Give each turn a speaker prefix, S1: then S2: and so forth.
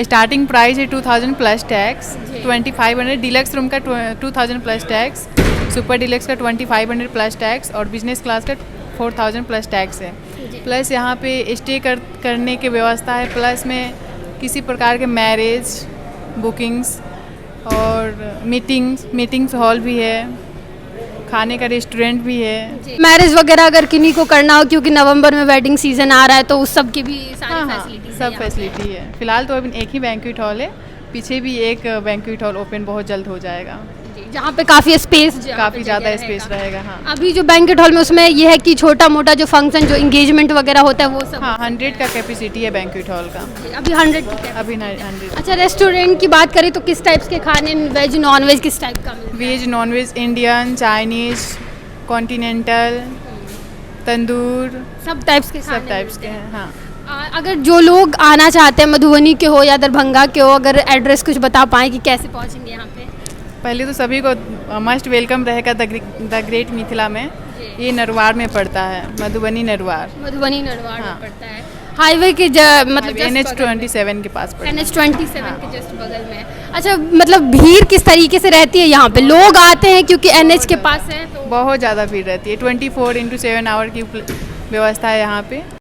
S1: Starting price है 2000 plus tax, 2500 deluxe room का 2000 plus tax, super deluxe का 2500 plus tax और बिजनेस क्लास का 4000 प्लस टैक्स है। प्लस यहाँ पे स्टे करने की व्यवस्था है, प्लस में किसी प्रकार के मैरिज बुकिंग्स और मीटिंग्स हॉल भी है, खाने का रेस्टोरेंट भी है।
S2: मैरिज वगैरह अगर किन्हीं को करना हो, क्योंकि नवंबर में वेडिंग सीजन आ रहा है, तो उस सब की भी सारी
S1: हाँ
S2: फैसिलिटीज
S1: सब फैसिलिटी है। फिलहाल तो अभी एक ही बैंक्वेट हॉल है, पीछे भी एक बैंक्वेट हॉल ओपन बहुत जल्द हो जाएगा,
S2: जहाँ पे काफी स्पेस,
S1: काफ़ी ज़्यादा स्पेस रहेगा। हाँ
S2: अभी जो बैंकेट हॉल में उसमें ये है कि छोटा मोटा जो फंक्शन, जो इंगेजमेंट वगैरह होता है वो सब।
S1: हाँ 100 का कैपेसिटी है बैंक्वेट हॉल का,
S2: अभी 100
S1: अभी 100।
S2: अच्छा, रेस्टोरेंट की बात करें तो किस टाइप्स के खाने, वेज नॉन वेज किस टाइप का मिलता है?
S1: Veg non veg, Indian, Chinese, continental, tandoor,
S2: सब टाइप्स के
S1: सब टाइप्स के हैं। हाँ
S2: अगर जो लोग आना चाहते हैं, मधुबनी के हो या दरभंगा के हो, अगर एड्रेस कुछ बता पाएँ कि कैसे पहुँचेंगे यहाँ पे?
S1: पहले तो सभी को मस्ट वेलकम रहेगा द ग्रेट मिथिला में। ये नरवार में पड़ता है, मधुबनी नरवार,
S2: मधुबनी नरवाड़
S1: हाँ।
S2: में पड़ता है। हाईवे के मतलब
S1: NH27 के पास पड़ता है।
S2: NH27 के जस्ट बगल में। अच्छा, मतलब भीड़ किस तरीके से रहती है यहाँ पे? लोग आते हैं क्योंकि NH के पास है तो
S1: बहुत ज़्यादा भीड़ रहती है, 24/7 आवर की व्यवस्था है यहाँ पे।